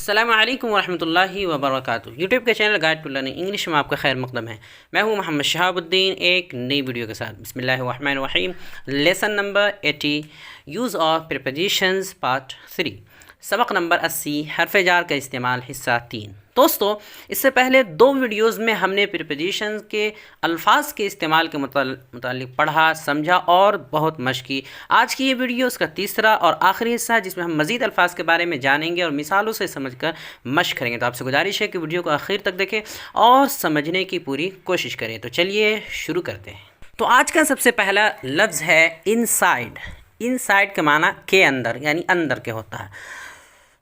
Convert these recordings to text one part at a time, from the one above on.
अस्सलामु अलैकुम वरहमतुल्लाहि वबरकातुहू। यूट्यूब के channel guide to learning English में आपका खैर मकदम है। मैं हूं मोहम्मद शहाबुद्दीन एक नई वीडियो के साथ। बिस्मिल्लाहिर्रहमानिर्रहीम। Lesson number 80 use of prepositions part 3, सबक नंबर 80 हरफ जार का इस्तेमाल हिस्सा 3। दोस्तों, इससे पहले दो वीडियोस में हमने प्रीपोजिशंस के अल्फाज के इस्तेमाल के मुतालिक पढ़ा, समझा और बहुत मश्क की। आज की ये वीडियो उसका तीसरा और आखिरी हिस्सा है, जिसमें हम मज़ीद अल्फाज के बारे में जानेंगे और मिसालों से समझकर मश्क करेंगे। तो आपसे गुजारिश है कि वीडियो को आखिर तक देखें और समझने की पूरी कोशिश करें। तो चलिए शुरू करते हैं। तो आज का सबसे पहला लफ्ज़ है इनसाइड। इनसाइड के माना के अंदर, यानी अंदर के होता है।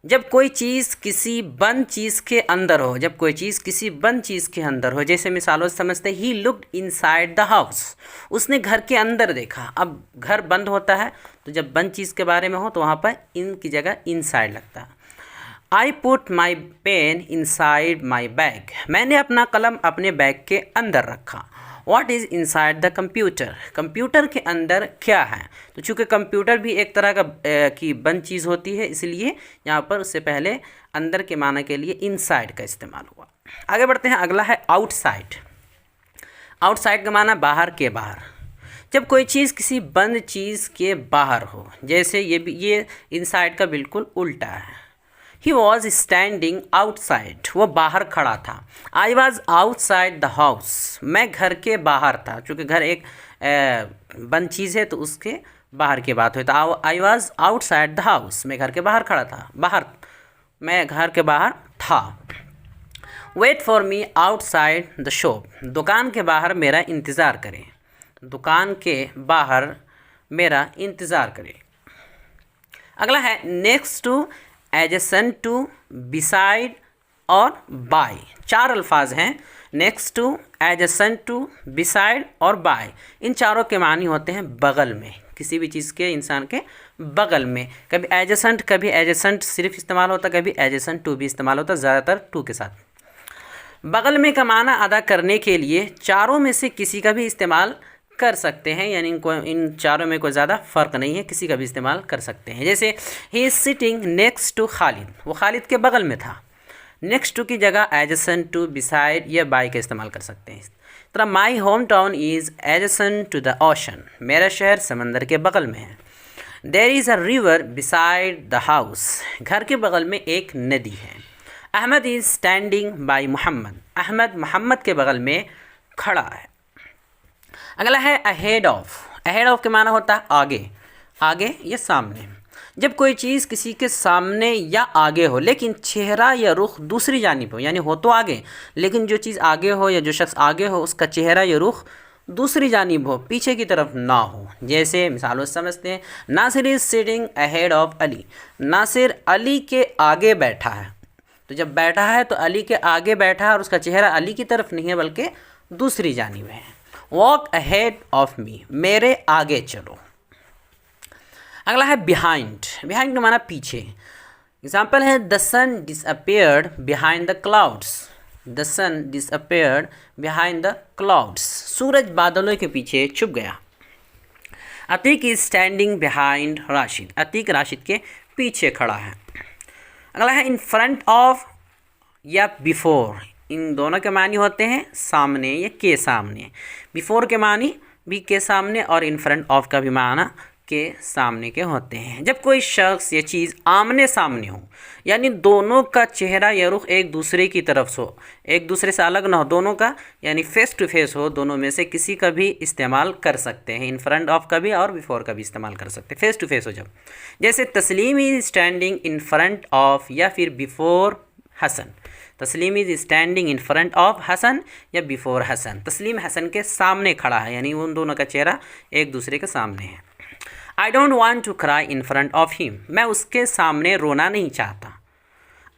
जब कोई चीज़ किसी बंद चीज़ के अंदर हो, जब कोई चीज़ किसी बंद चीज़ के अंदर हो, जैसे मिसालों से समझते he looked inside the house, उसने घर के अंदर देखा। अब घर बंद होता है, तो जब बंद चीज़ के बारे में हो तो वहाँ पर इन की जगह इनसाइड लगता है। I put my pen inside my bag, मैंने अपना कलम अपने बैग के अंदर रखा। What is inside the computer, computer के अंदर क्या है। तो चूँकि कंप्यूटर भी एक तरह का की बंद चीज़ होती है, इसलिए यहाँ पर उससे पहले अंदर के माना के लिए इनसाइड का इस्तेमाल हुआ। आगे बढ़ते हैं। अगला है आउटसाइड। आउटसाइड का माना बाहर के बाहर। जब कोई चीज़ किसी बंद चीज़ के बाहर हो, जैसे ये इनसाइड का बिल्कुल उल्टा है। He was standing outside, वो बाहर खड़ा था। I was outside the house, मैं घर के बाहर था। चूँकि घर एक बंद चीज़ है तो उसके बाहर की बात हुई। तो I was outside the house, मैं घर के बाहर खड़ा था। मैं घर के बाहर था। Wait for me outside the shop, दुकान के बाहर मेरा इंतज़ार करें। दुकान के बाहर मेरा इंतज़ार करें। अगला है next to, adjacent to, beside और बाय। चार अल्फाज हैं, next to, adjacent to, beside और बाय। इन चारों के मानी होते हैं बगल में, किसी भी चीज़ के, इंसान के बगल में। कभी एडजेसेंट सिर्फ इस्तेमाल होता, कभी एडजेसेंट टू भी इस्तेमाल होता, ज़्यादातर टू के साथ। बगल में का माना अदा करने के लिए चारों में से किसी का भी इस्तेमाल कर सकते हैं, यानी इन चारों में कोई ज़्यादा फ़र्क नहीं है, किसी का भी इस्तेमाल कर सकते हैं। जैसे he is sitting next to Khalid, वो खालिद के बगल में था। नेक्स्ट टू की जगह एडजेसेंट टू, बिसाइड या बाय का इस्तेमाल कर सकते हैं। तरह my home town is adjacent to the ocean, मेरा शहर समंदर के बगल में है। There is a river beside the house, घर के बगल में एक नदी है। Ahmed is standing by Mohammed, Ahmed Mohammed के बगल में खड़ा है। अगला है अहेड ऑफ। अहेड ऑफ के माना होता है आगे, आगे या सामने। जब कोई चीज़ किसी के सामने या आगे हो, लेकिन चेहरा या रुख दूसरी जानिब हो, यानी हो तो आगे, लेकिन जो चीज़ आगे हो या जो शख्स आगे हो उसका चेहरा या रुख दूसरी जानिब हो, पीछे की तरफ ना हो। जैसे मिसालों से समझते हैं, Nasir is sitting ahead of Ali, Nasir Ali के आगे बैठा है। तो जब बैठा है तो अली के आगे बैठा है और उसका चेहरा अली की तरफ नहीं है बल्कि दूसरी जानिब है। वॉक अहेड ऑफ मी, मेरे आगे चलो। अगला है बिहाइंड। बिहाइंड का माना पीछे। एग्जाम्पल है the sun disappeared behind the clouds, the sun disappeared behind the clouds, सूरज बादलों के पीछे छुप गया। Atiq is standing behind Rashid, Atiq Rashid के पीछे खड़ा है। अगला है इन फ्रंट ऑफ या बिफोर। इन दोनों के मानी होते हैं सामने या के सामने। बिफोर के मानी भी के सामने और इन फ्रंट ऑफ का भी माना के सामने के होते हैं। जब कोई शख्स या चीज़ आमने सामने हो, यानी दोनों का चेहरा या रुख एक दूसरे की तरफ हो, एक दूसरे से अलग ना हो, दोनों का यानी फेस टू फेस हो, दोनों में से किसी का भी इस्तेमाल कर सकते हैं। इन फ्रंट ऑफ का भी और बिफोर का भी इस्तेमाल कर सकते हैं, फेस टू फेस हो जब। जैसे Tasleem is standing in front of या फिर before Hasan. Tasleem is standing in front of Hasan या बिफोर हसन, तस्लीम हसन के सामने खड़ा है, यानी उन दोनों का चेहरा एक दूसरे के सामने है। I don't want to cry in front of him, मैं उसके सामने रोना नहीं चाहता।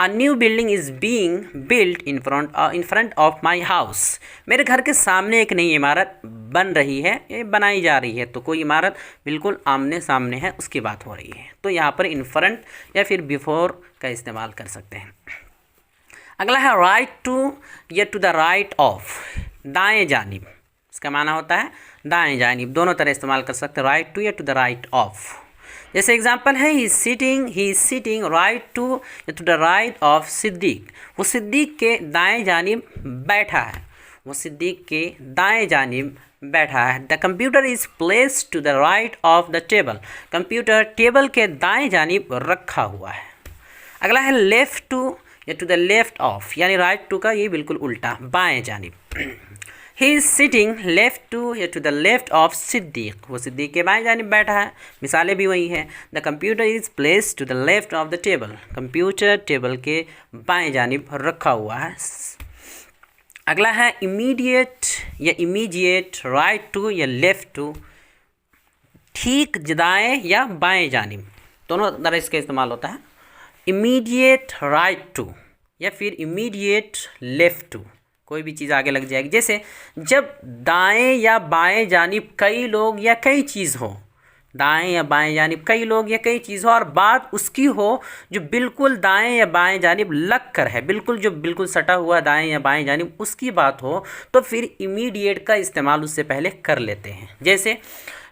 A new building is being built in front of my house, मेरे घर के सामने एक नई इमारत बन रही है, ये बनाई जा रही है। तो कोई इमारत बिल्कुल आमने सामने है, उसकी बात हो रही है। तो यहाँ पर इन फ्रंट या फिर बिफोर का इस्तेमाल कर सकते हैं। अगला है राइट टू या टू द राइट ऑफ, दाएं जानिब। इसका माना होता है दाएं जानिब, दोनों तरह इस्तेमाल कर सकते हैं, राइट टू या टू द राइट ऑफ। जैसे एग्जांपल है, he is sitting right to the right of Siddiq. वो सिद्दीक के दाएं जानिब बैठा है, वो सिद्दीक के दाएं जानिब बैठा है। The computer is placed to the right of the table. Computer table के दाएं जानिब रखा हुआ है। अगला है लेफ़्ट टू या टू द लेफ़्ट ऑफ, यानी राइट टू का ये बिल्कुल उल्टा, बाएं जानिब। He is sitting left to या to the left of Siddiq. वो सिद्दीक के बाएं जानिब बैठा है। मिसालें भी वही है। The computer is placed to the left of the table. Computer table के बाएं जानिब रखा हुआ है। अगला है इमीडिएट या इमीडिएट, राइट टू या लेफ़्ट टू, ठीक दाएं या बाएं जानिब, दोनों तरह इसका इस्तेमाल होता है। इमीडिएट राइट टू या फिर इमीडिएट लेफ़्ट टू, कोई भी चीज़ आगे लग जाएगी। जैसे जब दाएं या बाएं जानिब कई लोग या कई चीज़ हो, दाएं या बाएं जानिब कई लोग या कई चीज़ हो और बात उसकी हो जो बिल्कुल दाएं या बाएं जानिब लग कर है, बिल्कुल जो बिल्कुल सटा हुआ दाएं या बाएं जानिब उसकी बात हो, तो फिर इमीडिएट का इस्तेमाल उससे पहले कर लेते हैं। जैसे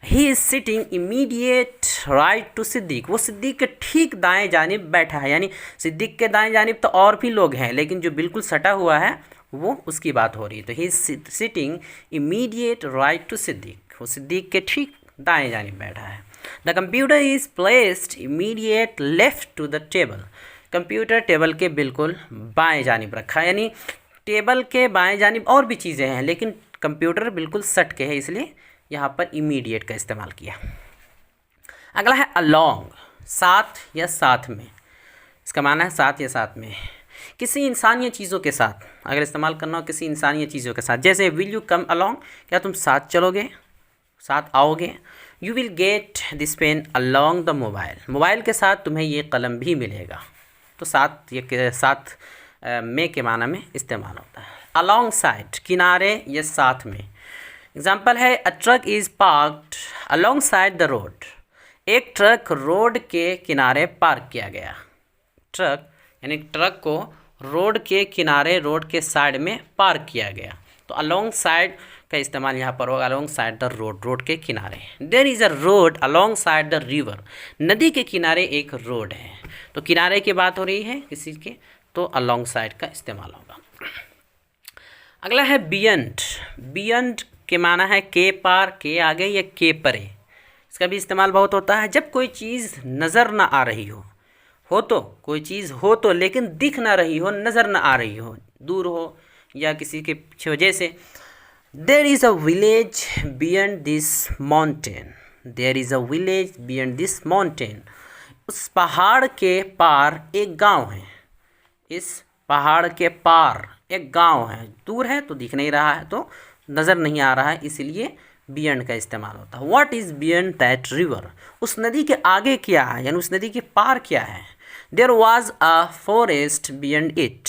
he is sitting immediate right to Siddiq. वो सिद्दीक के ठीक दाएं जानिब बैठा है, यानी सिद्दीक के दाएं जानिब तो और भी लोग हैं, लेकिन जो बिल्कुल सटा हुआ है वो उसकी बात हो रही है। तो he is sitting immediate right to Siddiq. वो सिद्दीक के ठीक दाएं जानिब बैठा है। The computer is placed immediate left to the table. Computer table के बिल्कुल बाएं जानिब रखा है, यानी टेबल के बाएं जानिब और भी चीज़ें हैं, लेकिन कंप्यूटर बिल्कुल सट के है, इसलिए यहाँ पर इमीडिएट का इस्तेमाल किया। अगला है अलॉन्ग, साथ या साथ में। इसका माना है साथ या साथ में, किसी इंसान या चीज़ों के साथ अगर इस्तेमाल करना हो, किसी इंसान या चीज़ों के साथ। जैसे विल यू कम अलॉन्ग, क्या तुम साथ चलोगे, साथ आओगे। You will get this pen along the mobile. Mobile के साथ तुम्हें ये कलम भी मिलेगा। तो साथ ये साथ में के माना में इस्तेमाल होता है। अलॉन्ग साइड, किनारे या साथ में। एग्जाम्पल है, a truck is parked alongside the road. एक ट्रक रोड के किनारे पार्क किया गया। ट्रक यानी ट्रक को रोड के किनारे, रोड के साइड में पार्क किया गया। तो अलॉन्ग साइड का इस्तेमाल यहाँ पर होगा, alongside the road, road के किनारे। There is a road alongside the river. नदी के किनारे एक रोड है। तो किनारे की बात हो रही है किसी के, तो अलॉन्ग साइड का इस्तेमाल होगा। अगला है बियंड। बियंड के माना है के पार, के आगे या के परे। इसका भी इस्तेमाल बहुत होता है जब कोई चीज़ नज़र ना आ रही हो तो, कोई चीज़ हो तो लेकिन दिख ना रही हो, नज़र ना आ रही हो, दूर हो या किसी के पीछे हो। जैसे there is a village beyond this mountain. There is a village beyond this mountain. उस पहाड़ के पार एक गांव है। इस पहाड़ के पार एक गांव है, दूर है तो दिख नहीं रहा है, तो नज़र नहीं आ रहा है, इसलिए बियॉन्ड का इस्तेमाल होता है। What is beyond that river. उस नदी के आगे क्या है, यानी उस नदी के पार क्या है। There was a forest beyond it.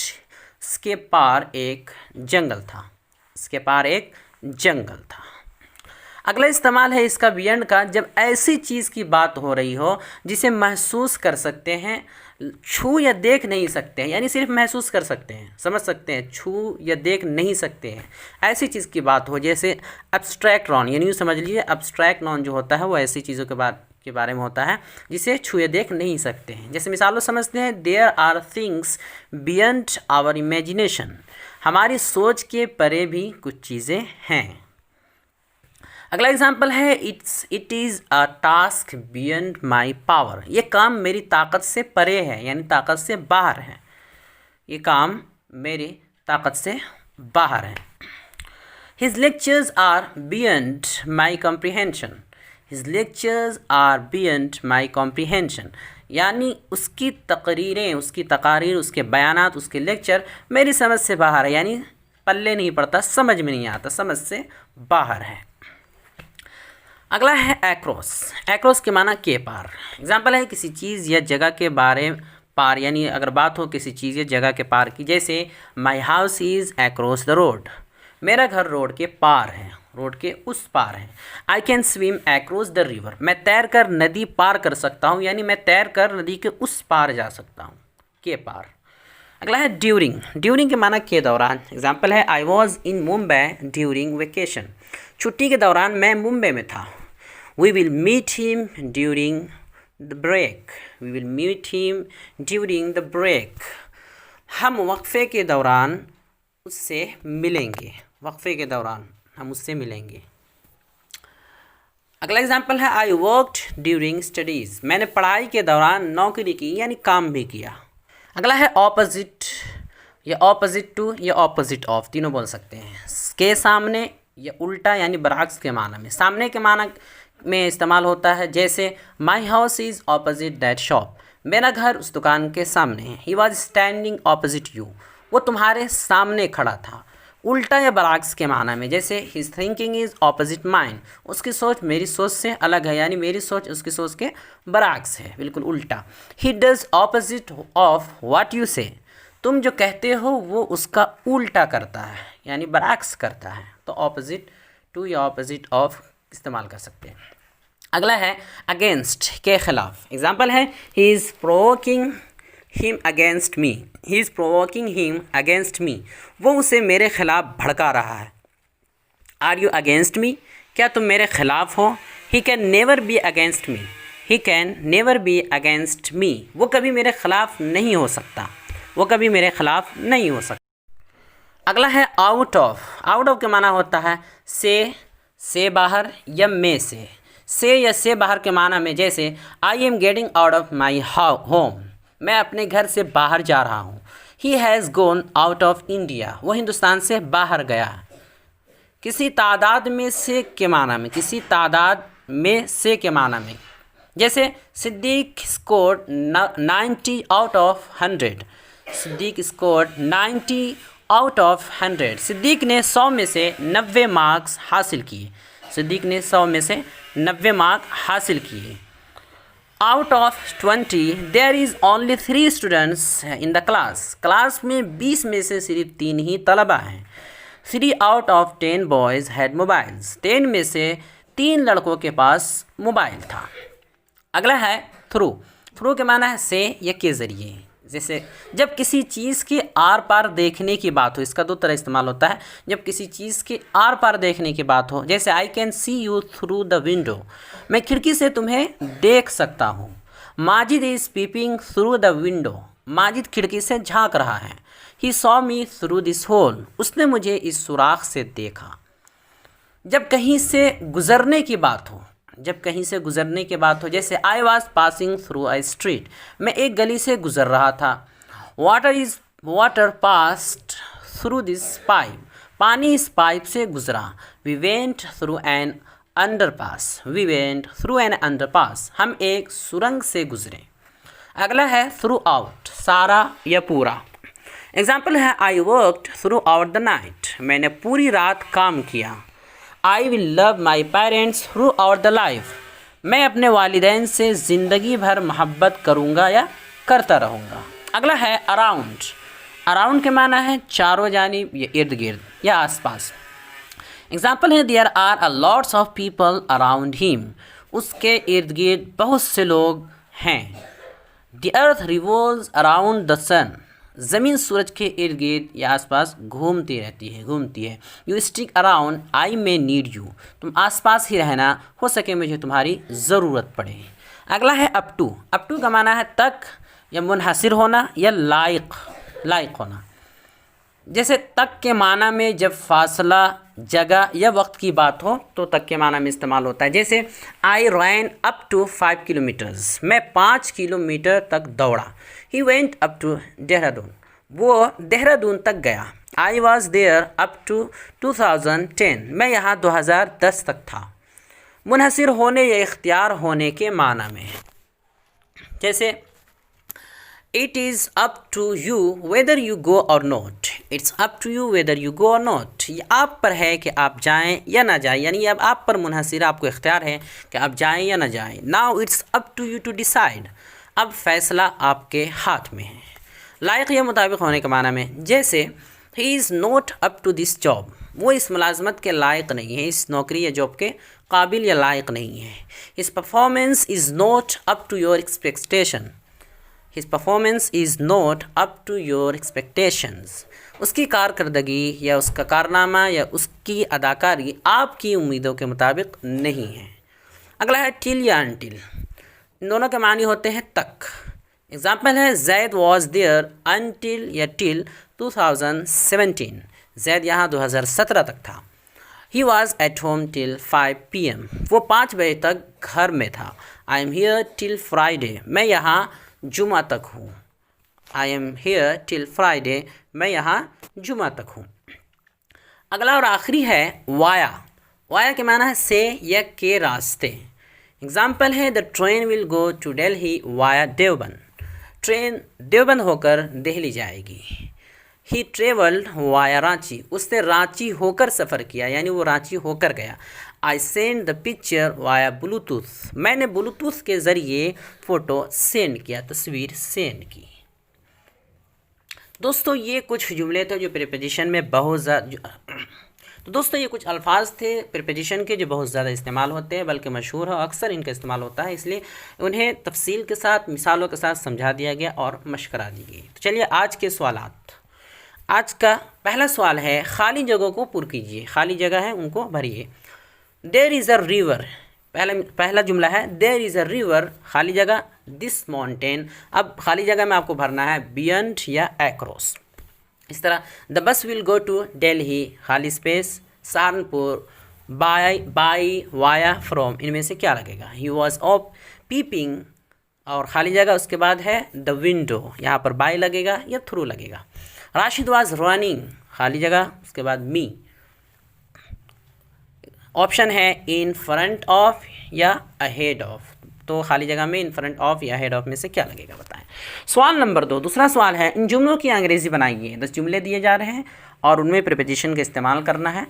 इसके पार एक जंगल था। इसके पार एक जंगल था। अगला इस्तेमाल है इसका बियॉन्ड का, जब ऐसी चीज़ की बात हो रही हो जिसे महसूस कर सकते हैं, छू या देख नहीं सकते हैं, यानी सिर्फ महसूस कर सकते हैं, समझ सकते हैं, छू या देख नहीं सकते हैं, ऐसी चीज़ की बात हो। जैसे एब्स्ट्रैक्ट नॉन, यानी यूँ समझ लीजिए एब्स्ट्रैक्ट नॉन जो होता है वो ऐसी चीज़ों के बारे में होता है जिसे छू या देख नहीं सकते हैं। जैसे मिसालों समझते हैं, there are things beyond our imagination. हमारी सोच के परे भी कुछ चीज़ें हैं। अगला एग्जाम्पल है, it is a task beyond my power. ये काम मेरी ताकत से परे है, यानी ताकत से बाहर है। ये काम मेरी ताकत से बाहर है। His lectures are beyond my comprehension. His lectures are beyond my comprehension, यानी उसकी तकरीरें, उसकी तकारीर, उसके बयानात, उसके लेक्चर मेरी समझ से बाहर है, यानी पल्ले नहीं पड़ता, समझ में नहीं आता, समझ से बाहर है। अगला है एक्रॉस। एक्रॉस के माना के पार। एग्जाम्पल है, किसी चीज़ या जगह के बारे पार, यानी अगर बात हो किसी चीज़ या जगह के पार की। जैसे my house is across the road. मेरा घर रोड के पार है, रोड के उस पार है। I can swim across the river. मैं तैर कर नदी पार कर सकता हूँ, यानी मैं तैर कर नदी के उस पार जा सकता हूँ, के पार। अगला है ड्यूरिंग। ड्यूरिंग के माना के दौरान। एग्जाम्पल है, I was in Mumbai during vacation. छुट्टी के दौरान मैं मुंबई में था। We will meet him during the break, we will meet him during the break. हम वक्फे के दौरान उससे मिलेंगे, वक्फे के दौरान हम उससे मिलेंगे। अगला एग्जाम्पल है आई वर्कड ड्यूरिंग स्टडीज़, मैंने पढ़ाई के दौरान नौकरी की यानी काम भी किया। अगला है ऑपोजिट, या ऑपोजिट टू या ऑपोजिट ऑफ, तीनों बोल सकते हैं। के सामने या उल्टा यानी बरअक्स के माना में, सामने के माना में इस्तेमाल होता है, जैसे my house is opposite that shop, मेरा घर उस दुकान के सामने है। He was standing opposite you, वो तुम्हारे सामने खड़ा था। उल्टा या बरअक्स के माना में, जैसे his thinking is opposite mine, उसकी सोच मेरी सोच से अलग है, यानी मेरी सोच उसकी सोच के बरअक्स है, बिल्कुल उल्टा। He does opposite of what you से, तुम जो कहते हो वो उसका उल्टा करता है, यानी बरअक्स करता है। तो ऑपोजिट टू या ऑपोजिट ऑफ इस्तेमाल कर सकते हैं। अगला है अगेंस्ट, के खिलाफ। एग्जाम्पल है he is provoking him against me, he is provoking him against me, वो उसे मेरे खिलाफ भड़का रहा है। आर यू अगेंस्ट मी, क्या तुम मेरे खिलाफ हो। He can never be against me, he can never be against me, वो कभी मेरे खिलाफ नहीं हो सकता, वो कभी मेरे खिलाफ नहीं हो सकता। अगला है आउट ऑफ, आउट ऑफ के माना होता है से बाहर या में से या से बाहर के माना में, जैसे I am getting out of my home, मैं अपने घर से बाहर जा रहा हूँ। He has gone out of India, वो हिंदुस्तान से बाहर गया। किसी तादाद में से के माना में, किसी तादाद में से के माना में, जैसे Siddiq scored 90 out of 100, Siddiq scored 90 out of 100, Siddiq ने 100 में से 90 मार्क्स हासिल किए, सिद्दीक ने 100 में से 90 मार्क हासिल किए। Out of 20 there is only 3 students in the class, class में 20 में से सिर्फ 3 ही तलबा हैं। 3 out of 10 boys had mobiles, 10 में से 3 लड़कों के पास मोबाइल था। अगला है थ्रू, थ्रू के माना है से या के ज़रिए, जैसे जब किसी चीज़ के आर पार देखने की बात हो, इसका 2 तरह इस्तेमाल होता है। जब किसी चीज़ के आर पार देखने की बात हो, जैसे I can see you through the window, मैं खिड़की से तुम्हें देख सकता हूँ। Majid is peeping through the window, Majid खिड़की से झांक रहा है। He saw me through this hole, उसने मुझे इस सुराख से देखा। जब कहीं से गुज़रने की बात हो, जब कहीं से गुज़रने की बात हो, जैसे I was passing through a street, मैं एक गली से गुज़र रहा था। Water passed through this pipe, पानी इस पाइप से गुज़रा। We went through an underpass, we went through an underpass, हम एक सुरंग से गुज़रे। अगला है थ्रू आउट, सारा या पूरा। एग्जाम्पल है I worked through out the night, मैंने पूरी रात काम किया। I will love my parents through out the life, मैं अपने वालिदैन से ज़िंदगी भर मोहब्बत करूँगा या करता रहूँगा। अगला है अराउंड, अराउंड के माना है चारों जानिब या इर्द गिर्द या आसपास। एग्जाम्पल है there are a lots of people around him, उसके इर्द गिर्द बहुत से लोग हैं। The earth revolves around the sun, ज़मीन सूरज के इर्द गिर्द या आसपास घूमती रहती है, घूमती है। You stick around I may need you, तुम आसपास ही रहना, हो सके मुझे तुम्हारी ज़रूरत पड़े। अगला है अप टू, अप टू का माना है तक या मुनहसिर होना या लायक होना। जैसे तक के माना में जब फासला, जगह या वक्त की बात हो तो तक के माना में इस्तेमाल होता है। जैसे I ran up to 5 kilometres, मैं 5 किलोमीटर तक दौड़ा। He went up to Dehradun, वो देहरादून तक गया। I was there up to 2010, मैं यहाँ 2010 तक था। मुनहसिर होने या इख्तियार होने के माना में, जैसे it is up to you whether you go और not, it's up to you whether you go और नॉट, ये आप पर है कि आप जाएं या ना जाएं, यानी अब आप पर मुनहसिर, आपको इख्तियार है कि आप जाएं या ना जाएं। Now it's up to you to decide, अब फैसला आपके हाथ में है। लायक या मुताबिक होने के माना में, जैसे he is not up to this job, वो इस मुलाजमत के लायक नहीं है, इस नौकरी या जॉब के काबिल या लायक नहीं है। His performance is not up to your expectation, his performance is not up to your expectations, उसकी कारकर्दगी या उसका कारनामा या उसकी अदाकारी आपकी उम्मीदों के मुताबिक नहीं है। अगला है टिल या अनटिल, इन दोनों के मानी होते हैं तक। एग्जाम्पल है जैद वॉज देयर अनटिल या टिल 2017, जैद यहाँ 2017 तक था। He was at home till 5 PM, वो 5 बजे तक घर में था। I am here till Friday, मैं यहाँ जुमा तक हूँ। I am here till Friday, मैं यहाँ जुमा तक हूँ। अगला और आखिरी है वाया। वाया के माना है से या के रास्ते। एग्जाम्पल है the train will go to Delhi via Deoband, train Deoband होकर दिल्ली जाएगी। ही ट्रेवल्ड वाया रांची, उसने रांची होकर सफ़र किया, यानी वो रांची होकर गया। I send the picture via Bluetooth, मैंने ब्लूटूथ के ज़रिए फ़ोटो सेंड किया, तस्वीर सेंड की। दोस्तों ये कुछ जुमले थे जो प्रीपोजिशन में बहुत ज़्यादा, तो दोस्तों ये कुछ अल्फाज थे प्रीपोजिशन के जो बहुत ज़्यादा इस्तेमाल होते हैं, बल्कि मशहूर है, अक्सर इनका इस्तेमाल होता है, इसलिए उन्हें तफसील के साथ मिसालों के साथ समझा दिया गया और मशक करा दी गई। तो चलिए आज के सवालात। आज का पहला सवाल है खाली जगहों को पुर कीजिए, खाली जगह है उनको भरिए। देयर इज़ अ रिवर, पहला जुमला है देयर इज़ अ रिवर, खाली जगह दिस माउंटेन। अब खाली जगह में आपको भरना है बियॉन्ड या एक्रॉस। इस तरह the bus will go to Delhi, खाली space Saharanpur, by via from, इनमें से क्या लगेगा। ही वॉज ऑफ पीपिंग और खाली जगह उसके बाद है द विंडो, यहाँ पर बाई लगेगा या थ्रू लगेगा। राशिद वाज रनिंग, खाली जगह उसके बाद मी। ऑप्शन है इन फ्रंट ऑफ या अहेड ऑफ, तो खाली जगह में इन फ्रंट ऑफ या हेड ऑफ में से क्या लगेगा बताएं। सवाल नंबर 2, दूसरा सवाल है इन जुमलों की अंग्रेज़ी बनाइए। 10 जुमले दिए जा रहे हैं और उनमें प्रीपोजिशन का इस्तेमाल करना है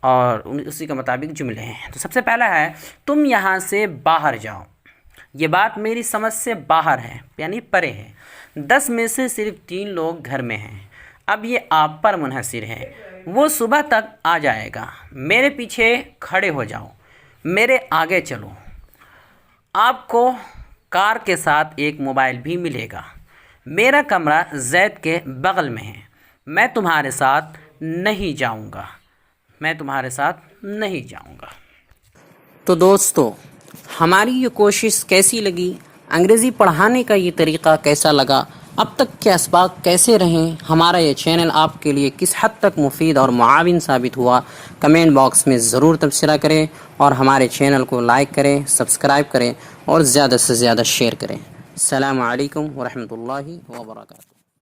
और उसी के मुताबिक जुमले हैं। तो सबसे पहला है तुम यहाँ से बाहर जाओ, ये बात मेरी समझ से बाहर है यानी परे है। 10 में से सिर्फ 3 लोग घर में हैं, अब ये आप पर मुनहसिर है। वो सुबह तक आ जाएगा, मेरे पीछे खड़े हो जाओ, मेरे आगे चलो। आपको कार के साथ एक मोबाइल भी मिलेगा, मेरा कमरा जैद के बगल में है, मैं तुम्हारे साथ नहीं जाऊंगा, मैं तुम्हारे साथ नहीं जाऊंगा। तो दोस्तों हमारी ये कोशिश कैसी लगी, अंग्रेज़ी पढ़ाने का ये तरीक़ा कैसा लगा, अब तक के असबाब कैसे रहें, हमारा ये चैनल आपके लिए किस हद तक मुफीद और मुआविन साबित हुआ, कमेंट बॉक्स में ज़रूर तबसरा करें और हमारे चैनल को लाइक करें, सब्सक्राइब करें और ज़्यादा से ज़्यादा शेयर करें। अस्सलामु अलैकुम व रहमतुल्लाहि व बरकातुहू।